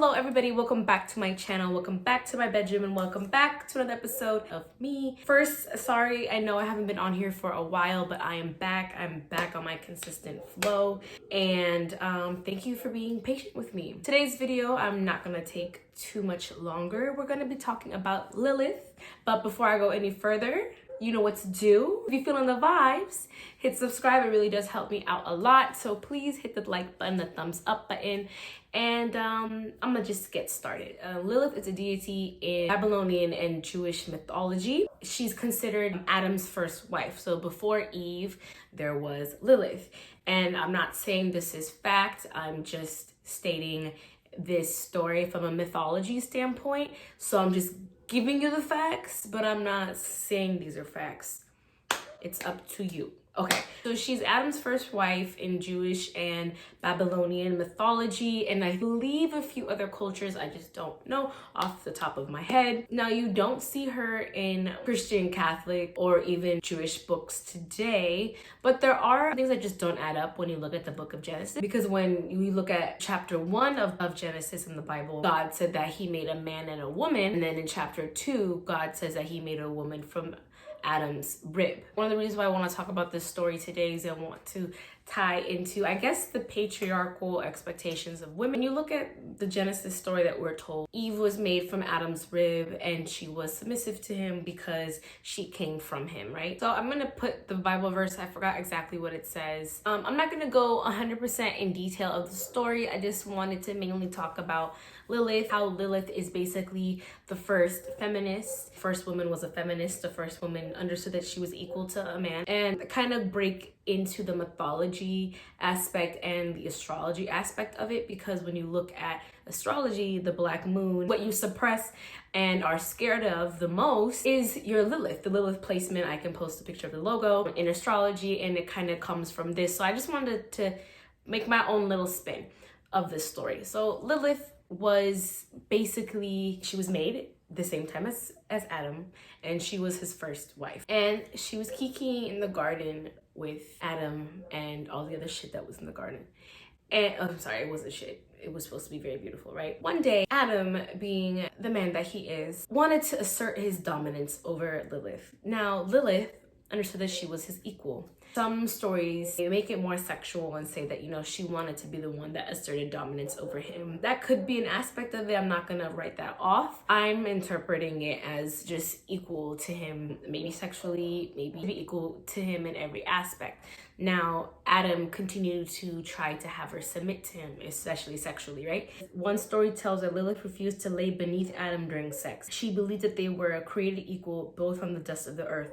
Hello everybody, welcome back to my channel, welcome back to my bedroom, and welcome back to another episode of me. First, sorry, I know I haven't been on here for a while, but I am back. I'm back on my consistent flow, and thank you for being patient with me. Today's video, I'm not gonna take too much longer. We're gonna be talking about Lilith, but before I go any further, you know what to do. If you're feeling the vibes, hit subscribe. It really does help me out a lot. So please hit the like button, the thumbs up button, and I'm gonna just get started. Lilith is a deity in Babylonian and Jewish mythology. She's considered Adam's first wife. So before Eve, there was Lilith. And I'm not saying this is fact. I'm just stating this story from a mythology standpoint. So I'm just giving you the facts, but I'm not saying these are facts. It's up to you. Okay, so she's Adam's first wife in Jewish and Babylonian mythology, and I believe a few other cultures. I just don't know off the top of my head. Now, you don't see her in Christian, Catholic, or even Jewish books today, but there are things that just don't add up when you look at the book of Genesis, because when you look at chapter 1 of Genesis in the Bible, God said that he made a man and a woman, and then in chapter 2, God says that he made a woman from Adam's rib. One of the reasons why I want to talk about this story today is I want to tie into, I guess, the patriarchal expectations of women. When you look at the Genesis story that we're told, Eve was made from Adam's rib and she was submissive to him because she came from him, right? So I'm gonna put the Bible verse, I forgot exactly what it says. I'm not gonna go 100% in detail of the story. I just wanted to mainly talk about Lilith, how Lilith is basically the first feminist. The first woman was a feminist. The first woman understood that she was equal to a man, and kind of break into the mythology aspect and the astrology aspect of it, because when you look at astrology, the black moon, what you suppress and are scared of the most is your Lilith. The Lilith placement, I can post a picture of the logo in astrology, and it kind of comes from this. So I just wanted to make my own little spin of this story. So Lilith was basically, she was made the same time as Adam, and she was his first wife, and she was kikiing in the garden with Adam and all the other shit that was in the garden. And I'm sorry, it wasn't shit, it was supposed to be very beautiful, right? One day, Adam, being the man that he is, wanted to assert his dominance over Lilith. Now, Lilith understood that she was his equal. Some stories, they make it more sexual and say that, you know, she wanted to be the one that asserted dominance over him. That could be an aspect of it. I'm not gonna write that off. I'm interpreting it as just equal to him, maybe sexually, maybe equal to him in every aspect. Now, Adam continued to try to have her submit to him, especially sexually, right? One story tells that Lilith refused to lay beneath Adam during sex. She believed that they were created equal, both from the dust of the earth.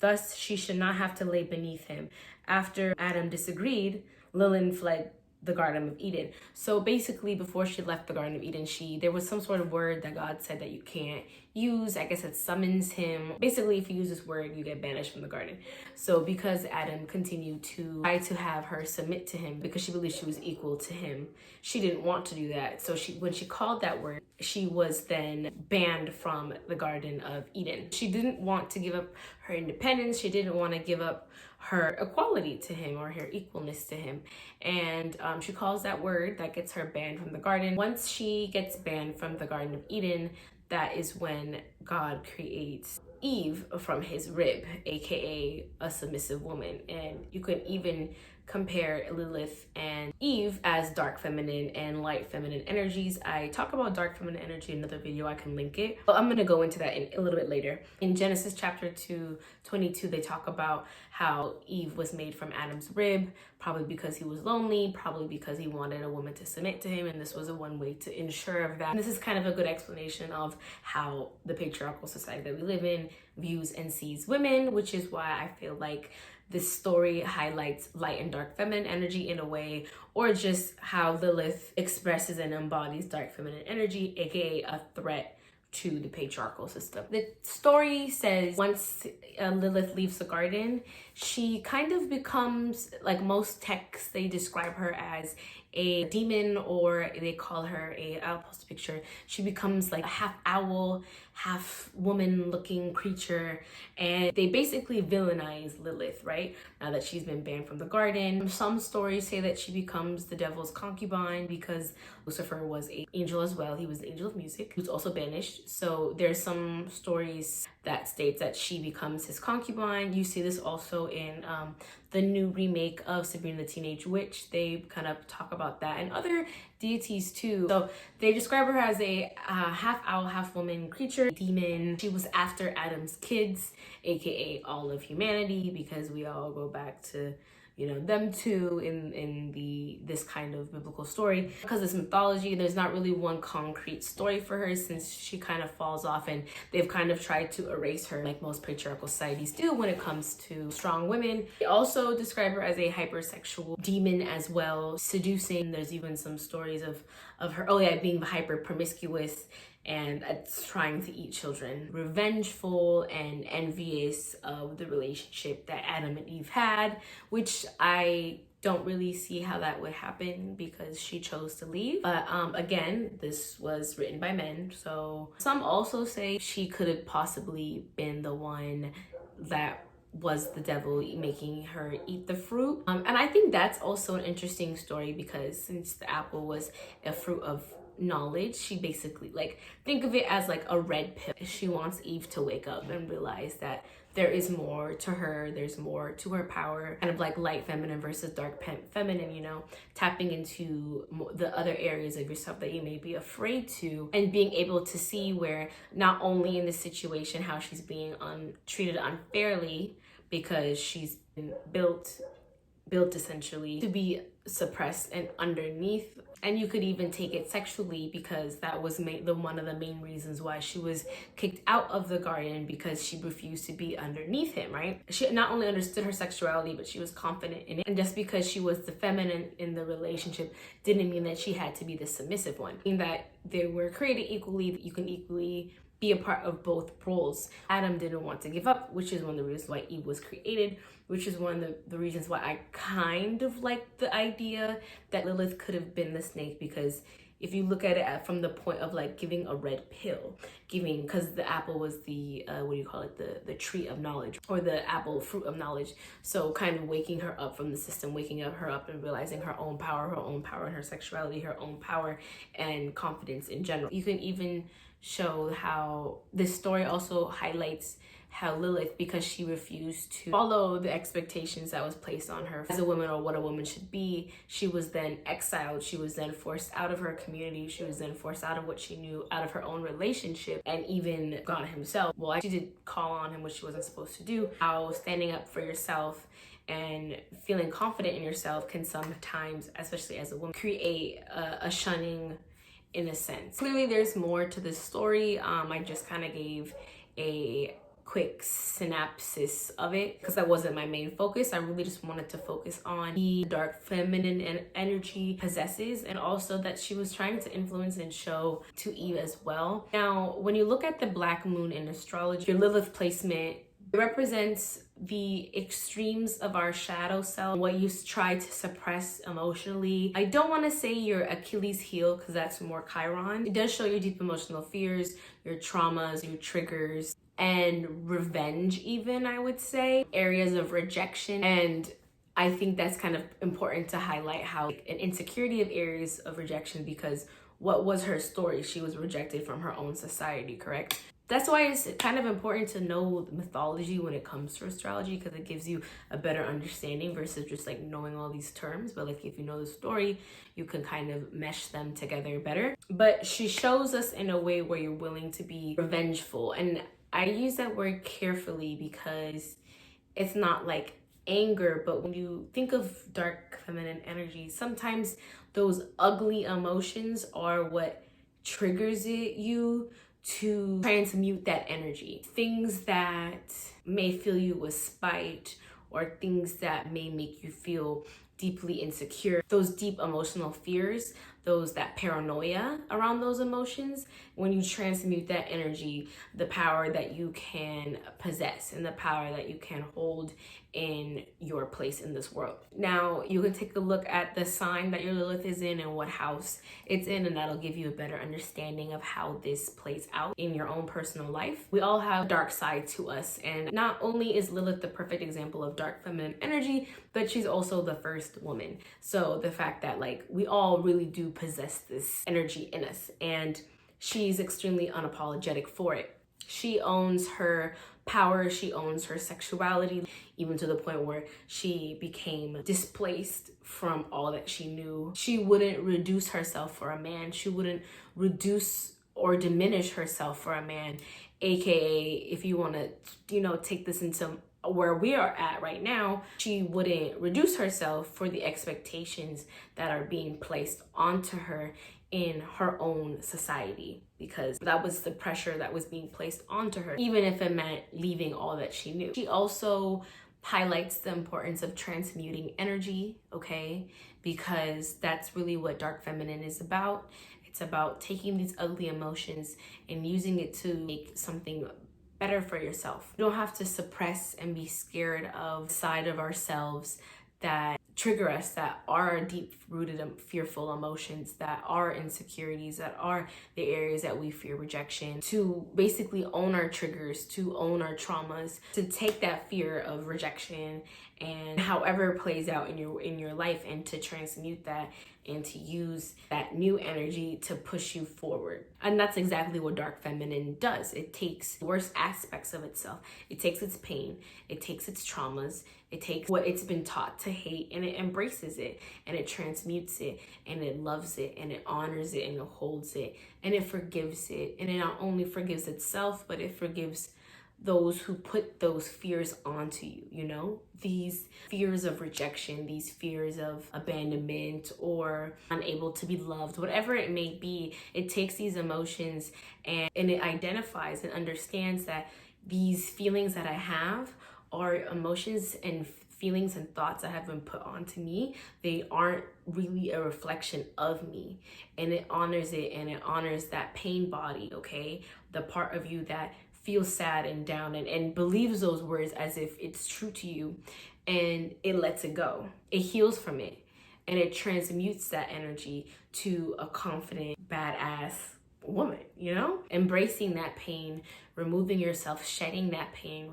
Thus, she should not have to lay beneath him. After Adam disagreed, Lilith fled the Garden of Eden. So basically, before she left the Garden of Eden, there was some sort of word that God said that you can't use. I guess it summons him. Basically, if you use this word, you get banished from the garden. So because Adam continued to try to have her submit to him because she believed she was equal to him, she didn't want to do that. So when she called that word, she was then banned from the Garden of Eden. She didn't want to give up her independence. She didn't want to give up her equality to him or her equalness to him, and she calls that word that gets her banned from the garden. Once she gets banned from the Garden of Eden, that is when God creates Eve from his rib, aka a submissive woman. And you could even compare Lilith and Eve as dark feminine and light feminine energies. I talk about dark feminine energy in another video, I can link it, but I'm gonna go into that a little bit later. In Genesis chapter 2:22, they talk about how Eve was made from Adam's rib, probably because he was lonely, probably because he wanted a woman to submit to him, and this was a one way to ensure of that. And this is kind of a good explanation of how the patriarchal society that we live in views and sees women, which is why I feel like this story highlights light and dark feminine energy in a way, or just how Lilith expresses and embodies dark feminine energy, aka a threat to the patriarchal system. The story says once Lilith leaves the garden, she kind of becomes, like most texts, they describe her as a demon, or they call her I'll post a picture. She becomes like a half owl, half woman looking creature, and they basically villainize Lilith, right? Now that she's been banned from the garden. Some stories say that she becomes the devil's concubine because Lucifer was an angel as well. He was the angel of music. He was also banished. So there's some stories that states that she becomes his concubine. You see this also in the new remake of Sabrina the Teenage Witch. They kind of talk about that, and other deities too. So they describe her as a half owl, half woman creature, demon. She was after Adam's kids, aka all of humanity, because we all go back to, you know, them too in this kind of biblical story. Because it's mythology, there's not really one concrete story for her, since she kind of falls off, and they've kind of tried to erase her like most patriarchal societies do when it comes to strong women. They also describe her as a hypersexual demon as well, seducing. There's even some stories of her, oh yeah, being hyper promiscuous and trying to eat children, revengeful and envious of the relationship that Adam and Eve had, which I don't really see how that would happen because she chose to leave. But again, this was written by men, so some also say she could have possibly been the one that was the devil making her eat the fruit. And I think that's also an interesting story, because since the apple was a fruit of knowledge, she basically, like, think of it as like a red pill. She wants Eve to wake up and realize that there is more to her, there's more to her power, kind of like light feminine versus dark feminine, you know, tapping into the other areas of yourself that you may be afraid to, and being able to see where not only in this situation how she's being treated unfairly because she's been built essentially to be suppressed and underneath. And you could even take it sexually, because that was one of the main reasons why she was kicked out of the garden, because she refused to be underneath him, right? She not only understood her sexuality, but she was confident in it. And just because she was the feminine in the relationship didn't mean that she had to be the submissive one. In that they were created equally, you can equally be a part of both roles. Adam didn't want to give up, which is one of the reasons why Eve was created, which is one of the reasons why I kind of like the idea that Lilith could have been the snake, because if you look at it from the point of like giving a red pill, because the apple was the, the tree of knowledge, or the apple fruit of knowledge. So kind of waking her up from the system, waking her up and realizing her own power and her sexuality, her own power and confidence in general. You can even show how this story also highlights how Lilith, because she refused to follow the expectations that was placed on her as a woman, or what a woman should be, she was then exiled. She was then forced out of her community. She was then forced out of what she knew, out of her own relationship, and even God himself. Well, she did call on him, which she wasn't supposed to do. How standing up for yourself and feeling confident in yourself can sometimes, especially as a woman, create a shunning in a sense. Clearly there's more to this story. I just kind of gave a quick synopsis of it because that wasn't my main focus. I really just wanted to focus on the dark feminine energy possesses, and also that she was trying to influence and show to Eve as well. Now, when you look at the black moon in astrology, your Lilith placement, it represents the extremes of our shadow self, what you try to suppress emotionally. I don't want to say your Achilles heel because that's more Chiron. It does show your deep emotional fears, your traumas, your triggers, and revenge even, I would say. Areas of rejection. And I think that's kind of important to highlight how an insecurity of areas of rejection, because what was her story? She was rejected from her own society, correct? That's why it's kind of important to know mythology when it comes to astrology, because it gives you a better understanding versus just like knowing all these terms. But like if you know the story, you can kind of mesh them together better. But she shows us in a way where you're willing to be revengeful. And I use that word carefully because it's not like anger, but when you think of dark feminine energy, sometimes those ugly emotions are what triggers you to transmute that energy. Things that may fill you with spite, or things that may make you feel deeply insecure, those deep emotional fears, that paranoia around those emotions, when you transmute that energy, the power that you can possess and the power that you can hold in your place in this world. Now, you can take a look at the sign that your Lilith is in and what house it's in, and that'll give you a better understanding of how this plays out in your own personal life. We all have dark side to us, and not only is Lilith the perfect example of dark feminine energy, but she's also the first woman. So the fact that like we all really do possess this energy in us. And she's extremely unapologetic for it. She owns her power, she owns her sexuality, even to the point where she became displaced from all that she knew. She wouldn't reduce herself for a man. She wouldn't reduce or diminish herself for a man. AKA, if you want to, take this into where we are at right now, she wouldn't reduce herself for the expectations that are being placed onto her in her own society, because that was the pressure that was being placed onto her, even if it meant leaving all that she knew. She also highlights the importance of transmuting energy, okay? Because that's really what dark feminine is about. It's about taking these ugly emotions and using it to make something better for yourself. You don't have to suppress and be scared of the side of ourselves that trigger us, that are deep-rooted fearful emotions, that are insecurities, that are the areas that we fear rejection, to basically own our triggers, to own our traumas, to take that fear of rejection and however it plays out in your life, and to transmute that and to use that new energy to push you forward. And that's exactly what dark feminine does. It takes the worst aspects of itself. It takes its pain, it takes its traumas, it takes what it's been taught to hate, and it embraces it, and it transmutes it, and it loves it, and it honors it, and it holds it, and it forgives it. And it not only forgives itself, but it forgives those who put those fears onto you, these fears of rejection, these fears of abandonment or unable to be loved, whatever it may be. It takes these emotions and it identifies and understands that these feelings that I have are emotions and feelings and thoughts that have been put onto me. They aren't really a reflection of me, and it honors it, and it honors that pain body, okay? The part of you that feels sad and down and believes those words as if it's true to you, and it lets it go. It heals from it, and it transmutes that energy to a confident, badass woman, embracing that pain, removing yourself, shedding that pain,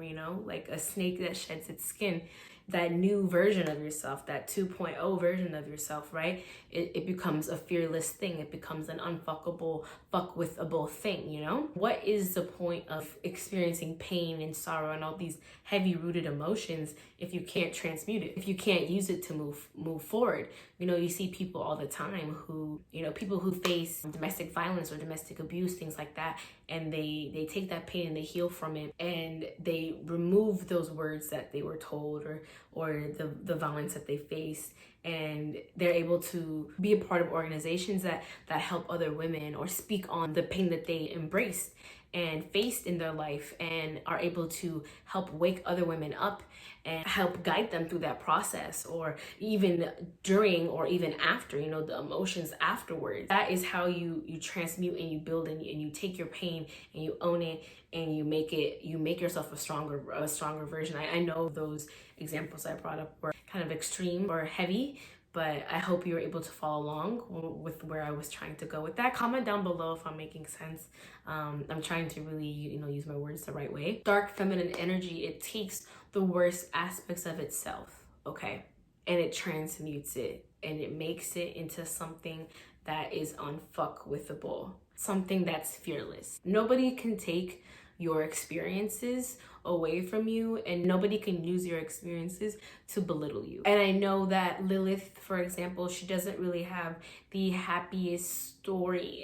like a snake that sheds its skin. That new version of yourself, that 2.0 version of yourself, right? It becomes a fearless thing. It becomes an unfuckable, fuckwithable thing, What is the point of experiencing pain and sorrow and all these heavy-rooted emotions if you can't transmute it, if you can't use it to move forward? You see people all the time who, people who face domestic violence or domestic abuse, things like that, and they take that pain and they heal from it, and they remove those words that they were told or the violence that they faced, and they're able to be a part of organizations that help other women or speak on the pain that they embraced and faced in their life, and are able to help wake other women up and help guide them through that process, or even during or even after, the emotions afterwards. That is how you transmute and you build and you take your pain and you own it, and you make yourself a stronger version. I know those examples I brought up were kind of extreme or heavy, but I hope you were able to follow along with where I was trying to go with that. Comment down below if I'm making sense. I'm trying to really, use my words the right way. Dark feminine energy, it takes the worst aspects of itself, okay? And it transmutes it, and it makes it into something that is unfuckwithable, something that's fearless. Nobody can take your experiences away from you, and nobody can use your experiences to belittle you. And I know that Lilith, for example, she doesn't really have the happiest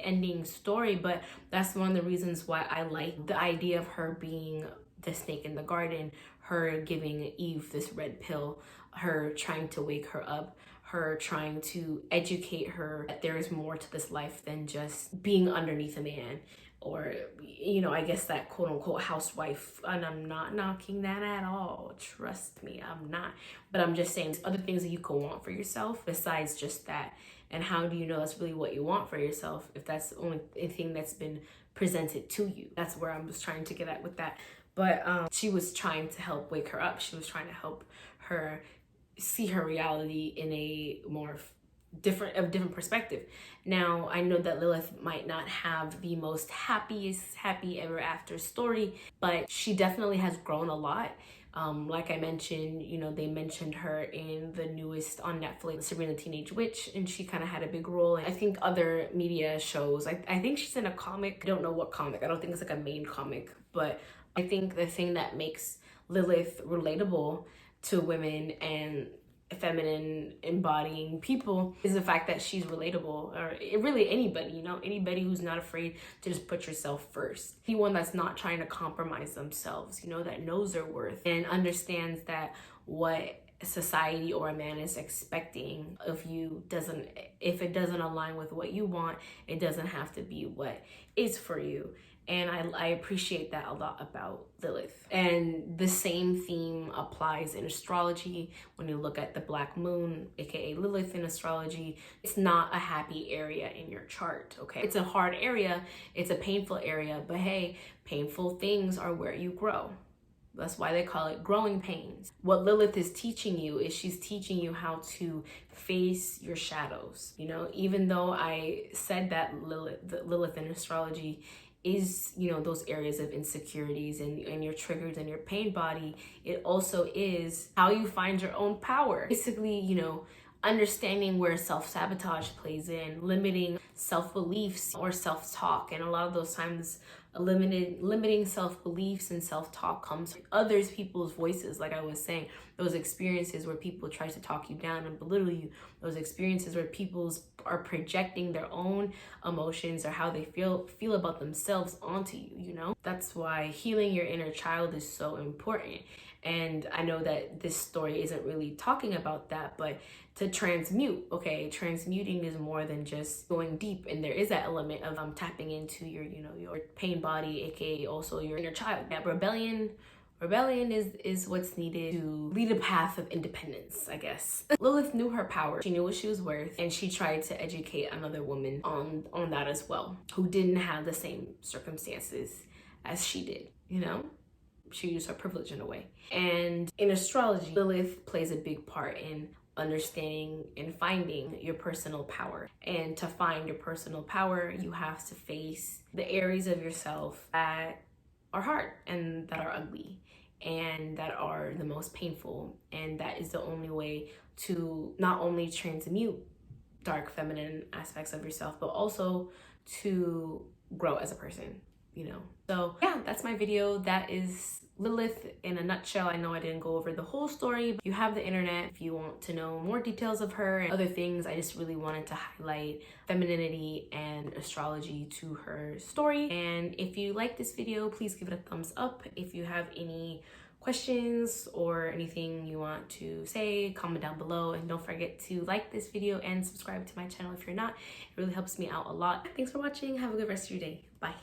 ending story, but that's one of the reasons why I like the idea of her being the snake in the garden, her giving Eve this red pill, her trying to wake her up, her trying to educate her that there is more to this life than just being underneath a man, or I guess that quote-unquote housewife. And I'm not knocking that at all, trust me, I'm not. But I'm just saying there's other things that you can want for yourself besides just that. And how do you know that's really what you want for yourself if that's the only thing that's been presented to you? That's where I was trying to get at with that. But she was trying to help wake her up. She was trying to help her see her reality in a more different perspective. Now, I know that Lilith might not have the most happy ever after story, but she definitely has grown a lot. Like I mentioned, you know, they mentioned her in the newest on Netflix, Sabrina the Teenage Witch, and she kind of had a big role. And I think other media shows, I think she's in a comic. I don't know what comic. I don't think it's like a main comic, but I think the thing that makes Lilith relatable to women and feminine embodying people is the fact that she's relatable, or really anybody, you know, anybody who's not afraid to just put yourself first, anyone that's not trying to compromise themselves, you know, that knows their worth and understands that what society or a man is expecting of you doesn't, if it doesn't align with what you want, it doesn't have to be what is for you. And I appreciate that a lot about Lilith. And the same theme applies in astrology. When you look at the black moon, aka Lilith in astrology, it's not a happy area in your chart, okay? It's a hard area, it's a painful area, but hey, painful things are where you grow. That's why they call it growing pains. What Lilith is teaching you is she's teaching you how to face your shadows. You know, even though I said that Lilith in astrology is, you know, those areas of insecurities and your triggers and your pain body, it also is how you find your own power. Basically, you know, understanding where self-sabotage plays in, limiting self-beliefs or self-talk. And a lot of those times, limiting self-beliefs and self-talk comes from others people's voices. Like I was saying, those experiences where people try to talk you down and belittle you, those experiences where people are projecting their own emotions or how they feel about themselves onto you, you know? That's why healing your inner child is so important. And I know that this story isn't really talking about that, but to transmute, okay, transmuting is more than just going deep, and there is that element of tapping into your, you know, your pain body, aka also your inner child. Yeah, rebellion is what's needed to lead a path of independence, I guess. Lilith knew her power, she knew what she was worth, and she tried to educate another woman on that as well, who didn't have the same circumstances as she did, you know? She used her privilege in a way. And in astrology, Lilith plays a big part in understanding and finding your personal power. And to find your personal power, you have to face the areas of yourself that are hard and that are ugly and that are the most painful. And that is the only way to not only transmute dark feminine aspects of yourself, but also to grow as a person, you know? So yeah, that's my video. That is Lilith in a nutshell. I know I didn't go over the whole story, but you have the internet if you want to know more details of her and other things. I just really wanted to highlight femininity and astrology to her story. And if you like this video, please give it a thumbs up. If you have any questions or anything you want to say, comment down below, and don't forget to like this video and subscribe to my channel if you're not. It really helps me out a lot. Thanks for watching. Have a good rest of your day. Bye.